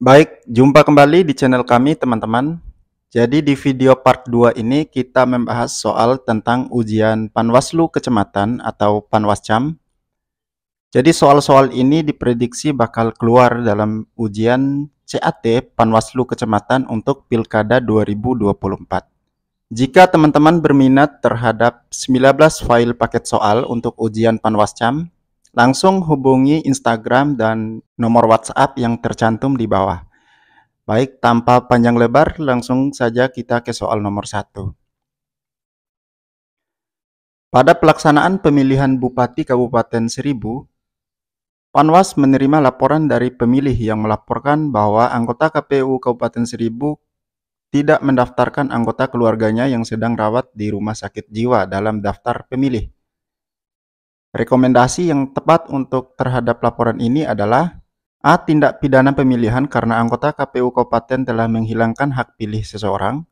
Baik, jumpa kembali di channel kami teman-teman. Jadi di video part 2 ini kita membahas soal tentang ujian Panwaslu Kecamatan atau Panwascam. Jadi soal-soal ini diprediksi bakal keluar dalam ujian CAT Panwaslu Kecamatan untuk Pilkada 2024. Jika teman-teman berminat terhadap 19 file paket soal untuk ujian Panwascam, langsung hubungi Instagram dan nomor WhatsApp yang tercantum di bawah. Baik, tanpa panjang lebar, langsung saja kita ke soal nomor 1. Pada pelaksanaan pemilihan Bupati Kabupaten Seribu, Panwas menerima laporan dari pemilih yang melaporkan bahwa anggota KPU Kabupaten Seribu tidak mendaftarkan anggota keluarganya yang sedang rawat di rumah sakit jiwa dalam daftar pemilih. Rekomendasi yang tepat untuk terhadap laporan ini adalah A. Tindak pidana pemilihan karena anggota KPU Kabupaten telah menghilangkan hak pilih seseorang.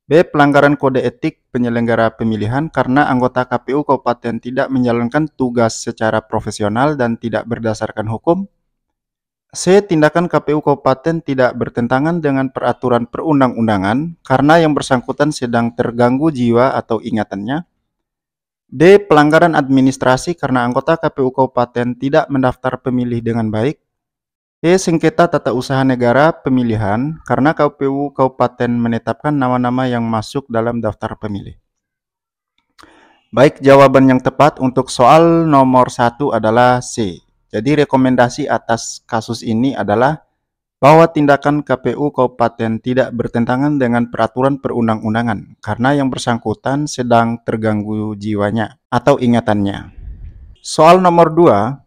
B. Pelanggaran kode etik penyelenggara pemilihan karena anggota KPU Kabupaten tidak menjalankan tugas secara profesional dan tidak berdasarkan hukum. C. Tindakan KPU Kabupaten tidak bertentangan dengan peraturan perundang-undangan karena yang bersangkutan sedang terganggu jiwa atau ingatannya. D. Pelanggaran administrasi karena anggota KPU Kabupaten tidak mendaftar pemilih dengan baik. E. Sengketa tata usaha negara pemilihan karena KPU Kabupaten menetapkan nama-nama yang masuk dalam daftar pemilih. Baik, jawaban yang tepat untuk soal nomor 1 adalah C. Jadi rekomendasi atas kasus ini adalah bahwa tindakan KPU Kabupaten tidak bertentangan dengan peraturan perundang-undangan karena yang bersangkutan sedang terganggu jiwanya atau ingatannya. Soal nomor 2.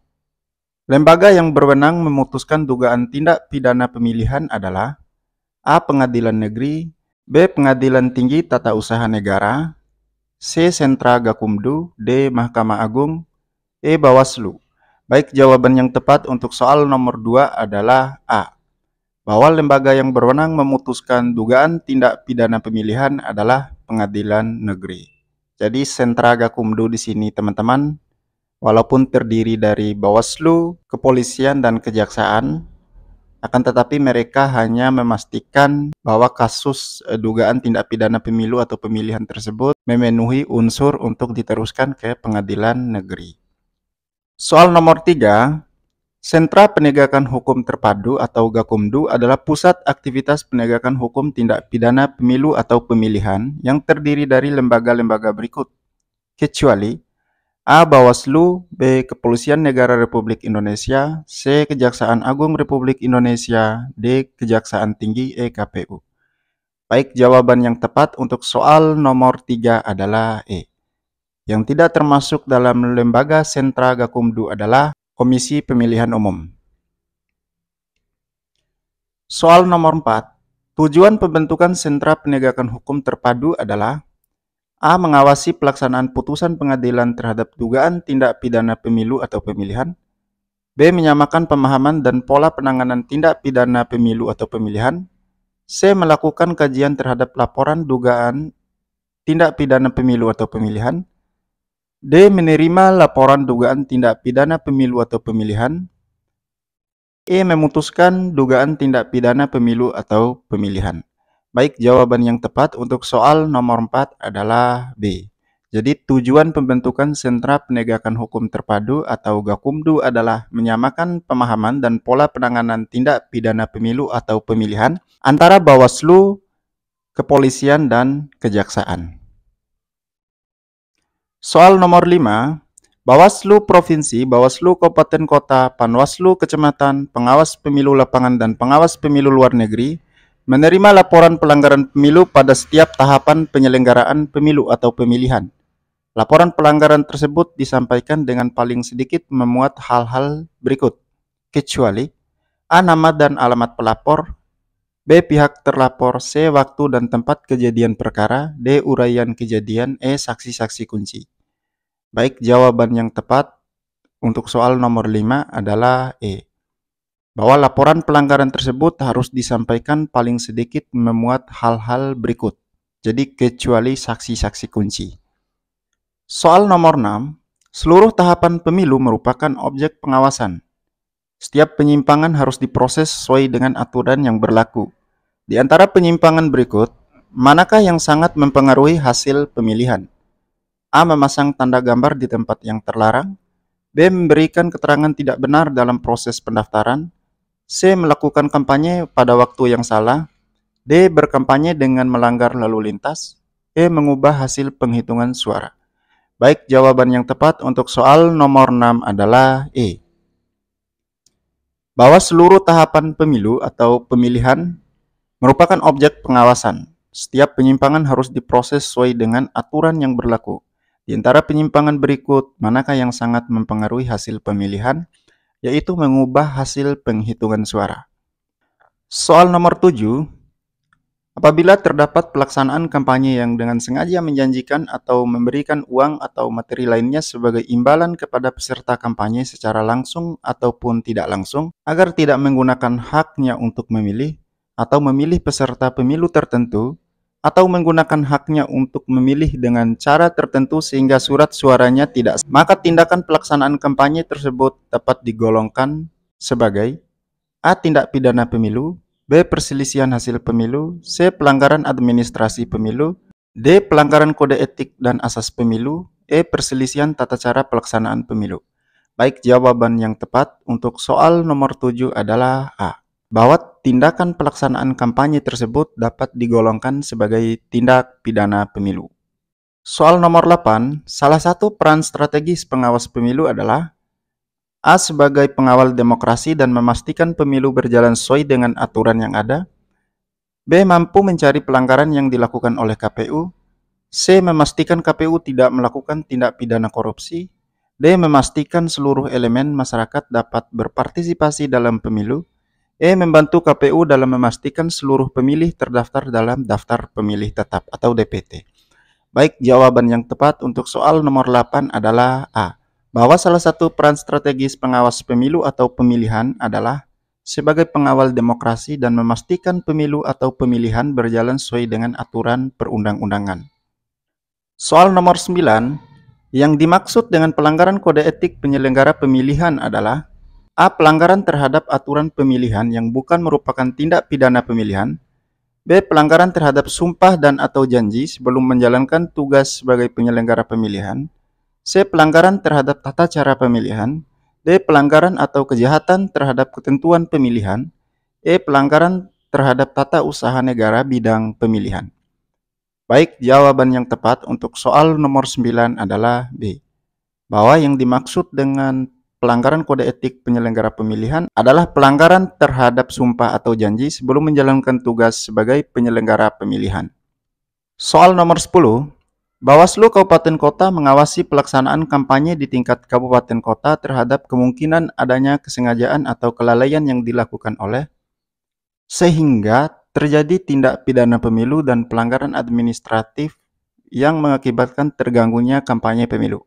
Lembaga yang berwenang memutuskan dugaan tindak pidana pemilihan adalah A. Pengadilan Negeri, B. Pengadilan Tinggi Tata Usaha Negara, C. Sentra Gakumdu, D. Mahkamah Agung, E. Bawaslu. Baik, jawaban yang tepat untuk soal nomor 2 adalah A. Bahwa lembaga yang berwenang memutuskan dugaan tindak pidana pemilihan adalah Pengadilan Negeri. Jadi Sentra Gakumdu di sini teman-teman, walaupun terdiri dari Bawaslu, Kepolisian, dan Kejaksaan, akan tetapi mereka hanya memastikan bahwa kasus dugaan tindak pidana pemilu atau pemilihan tersebut memenuhi unsur untuk diteruskan ke Pengadilan Negeri. Soal nomor 3, Sentra Penegakan Hukum Terpadu atau Gakumdu adalah pusat aktivitas penegakan hukum tindak pidana pemilu atau pemilihan yang terdiri dari lembaga-lembaga berikut, kecuali A. Bawaslu, B. Kepolisian Negara Republik Indonesia, C. Kejaksaan Agung Republik Indonesia, D. Kejaksaan Tinggi KPU. Baik, jawaban yang tepat untuk soal nomor 3 adalah E. Yang tidak termasuk dalam lembaga Sentra Gakumdu adalah Komisi Pemilihan Umum. Soal nomor 4. Tujuan pembentukan Sentra Penegakan Hukum Terpadu adalah A. Mengawasi pelaksanaan putusan pengadilan terhadap dugaan tindak pidana pemilu atau pemilihan. B. Menyamakan pemahaman dan pola penanganan tindak pidana pemilu atau pemilihan. C. Melakukan kajian terhadap laporan dugaan tindak pidana pemilu atau pemilihan. D. Menerima laporan dugaan tindak pidana pemilu atau pemilihan. E. Memutuskan dugaan tindak pidana pemilu atau pemilihan. Baik, jawaban yang tepat untuk soal nomor 4 adalah B. Jadi tujuan pembentukan Sentra Penegakan Hukum Terpadu atau Gakumdu adalah menyamakan pemahaman dan pola penanganan tindak pidana pemilu atau pemilihan antara Bawaslu, Kepolisian, dan Kejaksaan. Soal nomor 5. Bawaslu Provinsi, Bawaslu Kabupaten Kota, Panwaslu Kecamatan, Pengawas Pemilu Lapangan, dan Pengawas Pemilu Luar Negeri menerima laporan pelanggaran pemilu pada setiap tahapan penyelenggaraan pemilu atau pemilihan. Laporan pelanggaran tersebut disampaikan dengan paling sedikit memuat hal-hal berikut, kecuali A. Nama dan alamat pelapor, B. Pihak terlapor, C. Waktu dan tempat kejadian perkara, D. Uraian kejadian, E. Saksi-saksi kunci. Baik, jawaban yang tepat untuk soal nomor 5 adalah E. Bahwa laporan pelanggaran tersebut harus disampaikan paling sedikit memuat hal-hal berikut. Jadi kecuali saksi-saksi kunci. Soal nomor 6, seluruh tahapan pemilu merupakan objek pengawasan. Setiap penyimpangan harus diproses sesuai dengan aturan yang berlaku. Di antara penyimpangan berikut, manakah yang sangat mempengaruhi hasil pemilihan? A. Memasang tanda gambar di tempat yang terlarang. B. Memberikan keterangan tidak benar dalam proses pendaftaran. C. Melakukan kampanye pada waktu yang salah. D. Berkampanye dengan melanggar lalu lintas. E. Mengubah hasil penghitungan suara. Baik, jawaban yang tepat untuk soal nomor 6 adalah E. Bahwa seluruh tahapan pemilu atau pemilihan merupakan objek pengawasan. Setiap penyimpangan harus diproses sesuai dengan aturan yang berlaku. Di antara penyimpangan berikut, manakah yang sangat mempengaruhi hasil pemilihan, yaitu mengubah hasil penghitungan suara. Soal nomor 7, apabila terdapat pelaksanaan kampanye yang dengan sengaja menjanjikan atau memberikan uang atau materi lainnya sebagai imbalan kepada peserta kampanye secara langsung ataupun tidak langsung, agar tidak menggunakan haknya untuk memilih, atau memilih peserta pemilu tertentu, atau menggunakan haknya untuk memilih dengan cara tertentu sehingga surat suaranya tidak sah, maka tindakan pelaksanaan kampanye tersebut dapat digolongkan sebagai A. Tindak pidana pemilu, B. Perselisihan hasil pemilu, C. Pelanggaran administrasi pemilu, D. Pelanggaran kode etik dan asas pemilu, E. Perselisihan tata cara pelaksanaan pemilu. Baik, jawaban yang tepat untuk soal nomor 7 adalah A. Bahwa tindakan pelaksanaan kampanye tersebut dapat digolongkan sebagai tindak pidana pemilu. Soal nomor 8, salah satu peran strategis pengawas pemilu adalah A. Sebagai pengawal demokrasi dan memastikan pemilu berjalan sesuai dengan aturan yang ada. B. Mampu mencari pelanggaran yang dilakukan oleh KPU. C. Memastikan KPU tidak melakukan tindak pidana korupsi. D. Memastikan seluruh elemen masyarakat dapat berpartisipasi dalam pemilu. E. Membantu KPU dalam memastikan seluruh pemilih terdaftar dalam daftar pemilih tetap atau DPT. Baik, jawaban yang tepat untuk soal nomor 8 adalah A. Bahwa salah satu peran strategis pengawas pemilu atau pemilihan adalah sebagai pengawal demokrasi dan memastikan pemilu atau pemilihan berjalan sesuai dengan aturan perundang-undangan. Soal nomor 9, yang dimaksud dengan pelanggaran kode etik penyelenggara pemilihan adalah A. Pelanggaran terhadap aturan pemilihan yang bukan merupakan tindak pidana pemilihan. B. Pelanggaran terhadap sumpah dan atau janji sebelum menjalankan tugas sebagai penyelenggara pemilihan. C. Pelanggaran terhadap tata cara pemilihan. D. Pelanggaran atau kejahatan terhadap ketentuan pemilihan. E. Pelanggaran terhadap tata usaha negara bidang pemilihan. Baik, jawaban yang tepat untuk soal nomor 9 adalah B. Bahwa yang dimaksud dengan pelanggaran kode etik penyelenggara pemilihan adalah pelanggaran terhadap sumpah atau janji sebelum menjalankan tugas sebagai penyelenggara pemilihan. Soal nomor 10, Bawaslu Kabupaten Kota mengawasi pelaksanaan kampanye di tingkat kabupaten kota terhadap kemungkinan adanya kesengajaan atau kelalaian yang dilakukan oleh sehingga terjadi tindak pidana pemilu dan pelanggaran administratif yang mengakibatkan terganggunya kampanye pemilu.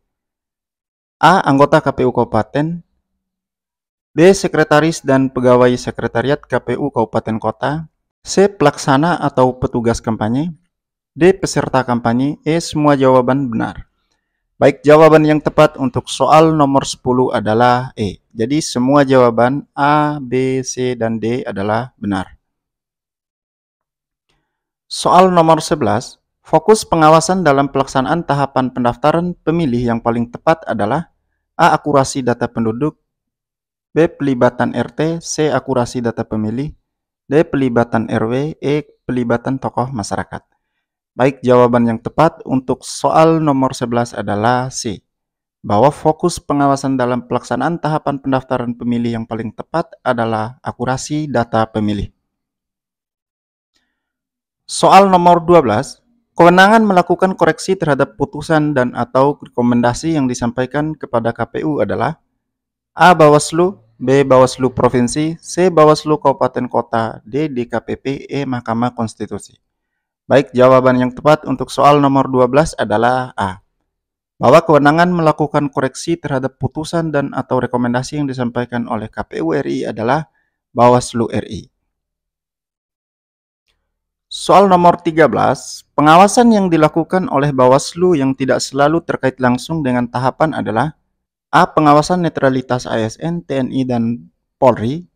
A. Anggota KPU Kabupaten. B. Sekretaris dan pegawai sekretariat KPU Kabupaten Kota. C. Pelaksana atau petugas kampanye. D. Peserta kampanye. E. Semua jawaban benar. Baik, jawaban yang tepat untuk soal nomor 10 adalah E. Jadi semua jawaban A, B, C, dan D adalah benar. Soal nomor 11, fokus pengawasan dalam pelaksanaan tahapan pendaftaran pemilih yang paling tepat adalah A. Akurasi data penduduk. B. Pelibatan RT. C. Akurasi data pemilih. D. Pelibatan RW. E. Pelibatan tokoh masyarakat. Baik, jawaban yang tepat untuk soal nomor 11 adalah C. Bahwa fokus pengawasan dalam pelaksanaan tahapan pendaftaran pemilih yang paling tepat adalah akurasi data pemilih. Soal nomor 12, kewenangan melakukan koreksi terhadap putusan dan atau rekomendasi yang disampaikan kepada KPU adalah A. Bawaslu, B. Bawaslu Provinsi, C. Bawaslu Kabupaten Kota, D. DKPP, E. Mahkamah Konstitusi. Baik, jawaban yang tepat untuk soal nomor 12 adalah A. Bahwa kewenangan melakukan koreksi terhadap putusan dan atau rekomendasi yang disampaikan oleh KPU RI adalah Bawaslu RI. Soal nomor 13, pengawasan yang dilakukan oleh Bawaslu yang tidak selalu terkait langsung dengan tahapan adalah A. Pengawasan netralitas ASN, TNI, dan Polri.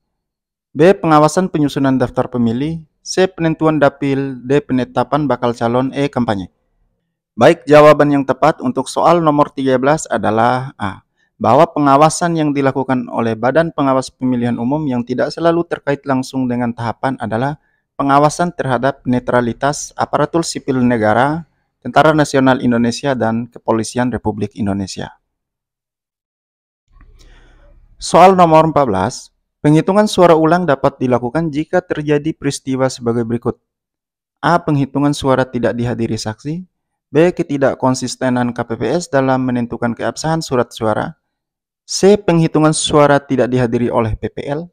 B. Pengawasan penyusunan daftar pemilih. C. Penentuan dapil. D. Penetapan bakal calon. E. Kampanye. Baik, jawaban yang tepat untuk soal nomor 13 adalah A. Bahwa pengawasan yang dilakukan oleh Badan Pengawas Pemilihan Umum yang tidak selalu terkait langsung dengan tahapan adalah pengawasan terhadap netralitas aparatur sipil negara, Tentara Nasional Indonesia, dan Kepolisian Republik Indonesia. Soal nomor 14. Penghitungan suara ulang dapat dilakukan jika terjadi peristiwa sebagai berikut. A. Penghitungan suara tidak dihadiri saksi. B. Ketidakkonsistenan KPPS dalam menentukan keabsahan surat suara. C. Penghitungan suara tidak dihadiri oleh PPL.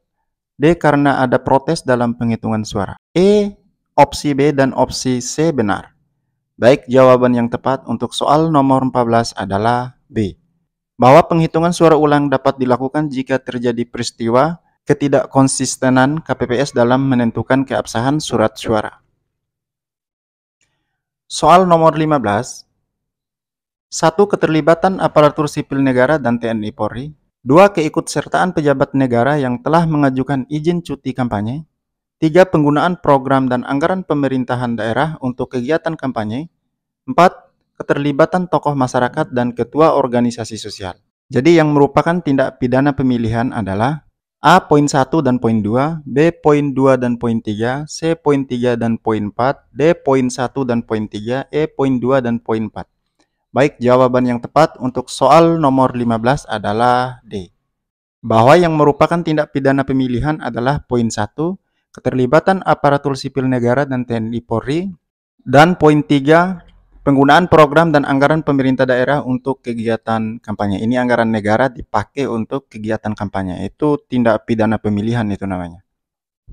D. Karena ada protes dalam penghitungan suara. E. Opsi B dan opsi C benar. Baik, jawaban yang tepat untuk soal nomor 14 adalah B. Bahwa penghitungan suara ulang dapat dilakukan jika terjadi peristiwa ketidakkonsistenan KPPS dalam menentukan keabsahan surat suara. Soal nomor 15. 1. Keterlibatan aparatur sipil negara dan TNI Polri. 2. Keikutsertaan pejabat negara yang telah mengajukan izin cuti kampanye. 3. Penggunaan program dan anggaran pemerintahan daerah untuk kegiatan kampanye. 4. Keterlibatan tokoh masyarakat dan ketua organisasi sosial. Jadi yang merupakan tindak pidana pemilihan adalah A. Poin 1 dan poin 2, B. Poin 2 dan poin 3, C. Poin 3 dan poin 4, D. Poin 1 dan poin 3, E. Poin 2 dan poin 4. Baik, jawaban yang tepat untuk soal nomor 15 adalah D. Bahwa yang merupakan tindak pidana pemilihan adalah poin 1, keterlibatan aparatur sipil negara dan TNI Polri, dan poin 3, penggunaan program dan anggaran pemerintah daerah untuk kegiatan kampanye. Ini anggaran negara dipakai untuk kegiatan kampanye. Itu tindak pidana pemilihan itu namanya.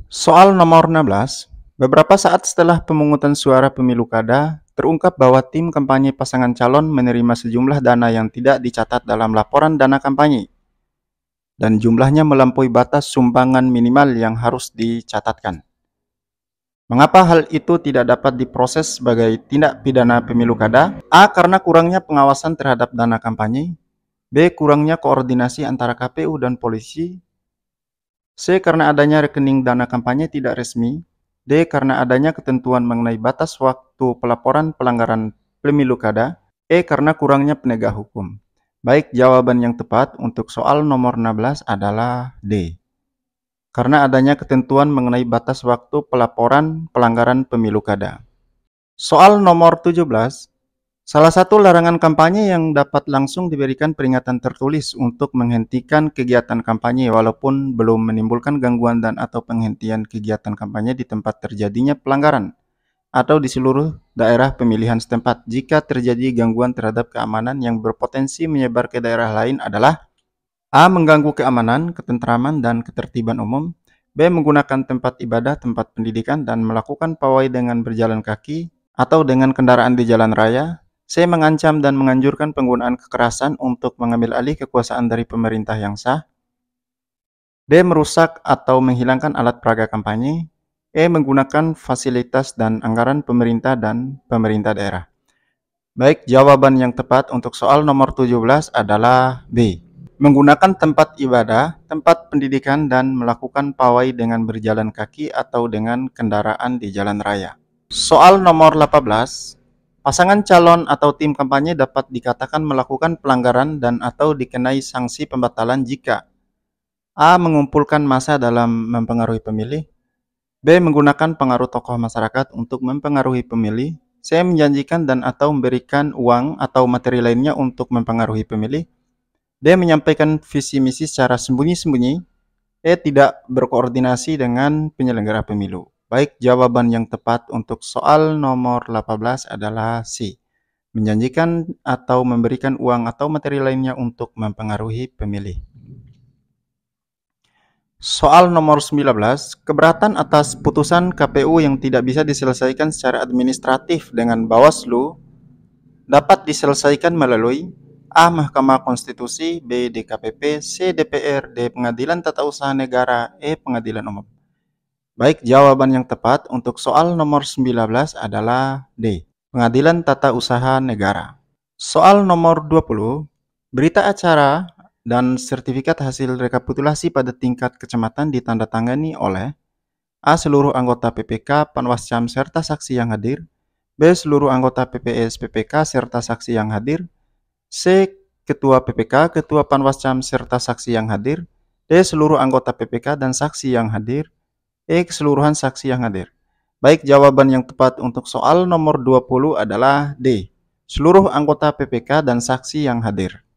Soal nomor 16. Beberapa saat setelah pemungutan suara pemilu kada, terungkap bahwa tim kampanye pasangan calon menerima sejumlah dana yang tidak dicatat dalam laporan dana kampanye. Dan jumlahnya melampaui batas sumbangan minimal yang harus dicatatkan. Mengapa hal itu tidak dapat diproses sebagai tindak pidana pemilu kada? A. Karena kurangnya pengawasan terhadap dana kampanye. B. Kurangnya koordinasi antara KPU dan polisi. C. Karena adanya rekening dana kampanye tidak resmi. D. Karena adanya ketentuan mengenai batas waktu pelaporan pelanggaran pemilu kada. E. Karena kurangnya penegak hukum. Baik, jawaban yang tepat untuk soal nomor 16 adalah D. Karena adanya ketentuan mengenai batas waktu pelaporan pelanggaran pemilu kada. Soal nomor 17. Salah satu larangan kampanye yang dapat langsung diberikan peringatan tertulis untuk menghentikan kegiatan kampanye walaupun belum menimbulkan gangguan dan atau penghentian kegiatan kampanye di tempat terjadinya pelanggaran atau di seluruh daerah pemilihan setempat jika terjadi gangguan terhadap keamanan yang berpotensi menyebar ke daerah lain adalah A. Mengganggu keamanan, ketentraman, dan ketertiban umum. B. Menggunakan tempat ibadah, tempat pendidikan, dan melakukan pawai dengan berjalan kaki atau dengan kendaraan di jalan raya. C. Mengancam dan menganjurkan penggunaan kekerasan untuk mengambil alih kekuasaan dari pemerintah yang sah. D. Merusak atau menghilangkan alat peraga kampanye. E. Menggunakan fasilitas dan anggaran pemerintah dan pemerintah daerah. Baik, jawaban yang tepat untuk soal nomor 17 adalah B. Menggunakan tempat ibadah, tempat pendidikan, dan melakukan pawai dengan berjalan kaki atau dengan kendaraan di jalan raya. Soal nomor 18. Pasangan calon atau tim kampanye dapat dikatakan melakukan pelanggaran dan atau dikenai sanksi pembatalan jika A. Mengumpulkan massa dalam mempengaruhi pemilih. B. Menggunakan pengaruh tokoh masyarakat untuk mempengaruhi pemilih. C. Menjanjikan dan atau memberikan uang atau materi lainnya untuk mempengaruhi pemilih. D. Menyampaikan visi misi secara sembunyi-sembunyi. E. Tidak berkoordinasi dengan penyelenggara pemilu. Baik, jawaban yang tepat untuk soal nomor 18 adalah C. Menjanjikan atau memberikan uang atau materi lainnya untuk mempengaruhi pemilih. Soal nomor 19. Keberatan atas putusan KPU yang tidak bisa diselesaikan secara administratif dengan Bawaslu dapat diselesaikan melalui A. Mahkamah Konstitusi, B. DKPP, C. DPR, D. Pengadilan Tata Usaha Negara, E. Pengadilan Umum. Baik, jawaban yang tepat untuk soal nomor 19 adalah D. Pengadilan Tata Usaha Negara. Soal nomor 20. Berita acara dan sertifikat hasil rekapitulasi pada tingkat kecamatan ditandatangani oleh A. Seluruh anggota PPK, Panwascam, serta saksi yang hadir. B. Seluruh anggota PPS, PPK, serta saksi yang hadir. C. Ketua PPK, Ketua Panwascam, serta saksi yang hadir. D. Seluruh anggota PPK dan saksi yang hadir. E. Keseluruhan saksi yang hadir. Baik, jawaban yang tepat untuk soal nomor 20 adalah D. Seluruh anggota PPK dan saksi yang hadir.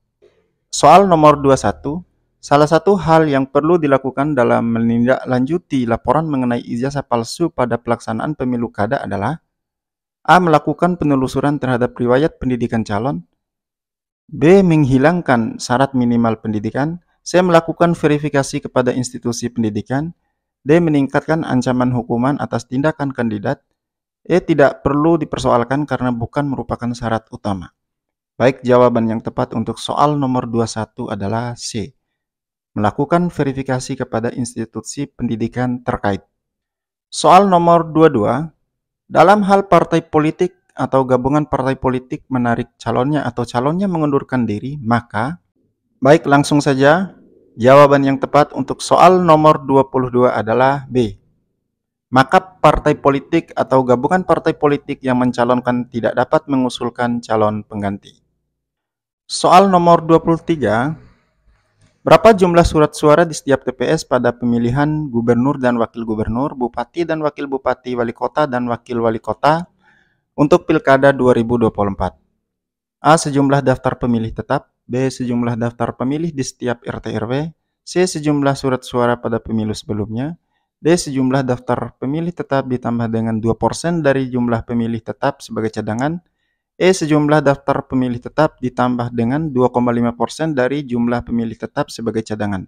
Soal nomor 21. Salah satu hal yang perlu dilakukan dalam menindaklanjuti laporan mengenai ijazah palsu pada pelaksanaan pemilu kada adalah A. Melakukan penelusuran terhadap riwayat pendidikan calon. B. Menghilangkan syarat minimal pendidikan. C. Melakukan verifikasi kepada institusi pendidikan. D. Meningkatkan ancaman hukuman atas tindakan kandidat. E. Tidak perlu dipersoalkan karena bukan merupakan syarat utama. Baik, jawaban yang tepat untuk soal nomor 21 adalah C. Melakukan verifikasi kepada institusi pendidikan terkait. Soal nomor 22. Dalam hal partai politik atau gabungan partai politik menarik calonnya atau calonnya mengundurkan diri, maka baik, langsung saja jawaban yang tepat untuk soal nomor 22 adalah B. Maka partai politik atau gabungan partai politik yang mencalonkan tidak dapat mengusulkan calon pengganti. Soal nomor 23. Berapa jumlah surat suara di setiap TPS pada pemilihan gubernur dan wakil gubernur, bupati dan wakil bupati, wali kota dan wakil wali kota untuk Pilkada 2024? A. Sejumlah daftar pemilih tetap. B. Sejumlah daftar pemilih di setiap RT/RW. C. Sejumlah surat suara pada pemilu sebelumnya. D. Sejumlah daftar pemilih tetap ditambah dengan 2% dari jumlah pemilih tetap sebagai cadangan. E. Sejumlah daftar pemilih tetap ditambah dengan 2,5% dari jumlah pemilih tetap sebagai cadangan.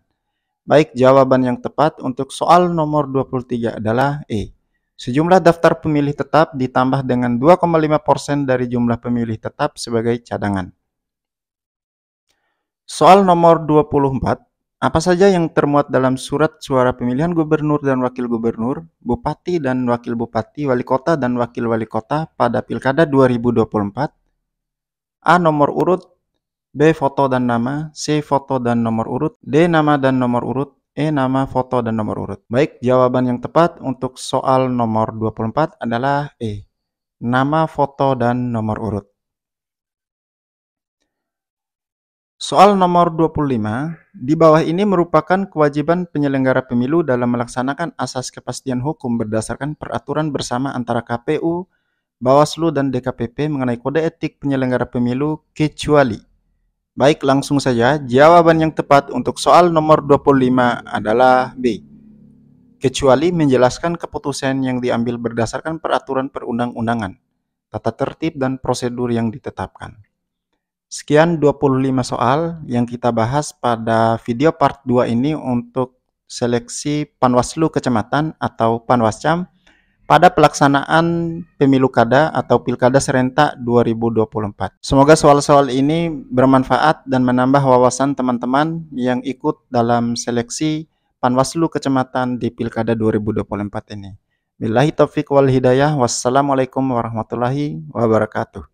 Baik, jawaban yang tepat untuk soal nomor 23 adalah E. Sejumlah daftar pemilih tetap ditambah dengan 2,5% dari jumlah pemilih tetap sebagai cadangan. Soal nomor 24. Apa saja yang termuat dalam surat suara pemilihan gubernur dan wakil gubernur, bupati dan wakil bupati, wali kota dan wakil wali kota pada Pilkada 2024? A. Nomor urut. B. Foto dan nama. C. Foto dan nomor urut. D. Nama dan nomor urut. E. Nama, foto, dan nomor urut. Baik, jawaban yang tepat untuk soal nomor 24 adalah E. Nama, foto, dan nomor urut. Soal nomor 25, di bawah ini merupakan kewajiban penyelenggara pemilu dalam melaksanakan asas kepastian hukum berdasarkan peraturan bersama antara KPU, Bawaslu, dan DKPP mengenai kode etik penyelenggara pemilu kecuali. Baik, langsung saja jawaban yang tepat untuk soal nomor 25 adalah B. Kecuali menjelaskan keputusan yang diambil berdasarkan peraturan perundang-undangan, tata tertib, dan prosedur yang ditetapkan. Sekian 25 soal yang kita bahas pada video part 2 ini untuk seleksi Panwaslu Kecamatan atau Panwascam pada pelaksanaan pemilu kada atau Pilkada Serentak 2024. Semoga soal-soal ini bermanfaat dan menambah wawasan teman-teman yang ikut dalam seleksi Panwaslu Kecamatan di Pilkada 2024 ini. Billahi taufiq wal hidayah. Wassalamualaikum warahmatullahi wabarakatuh.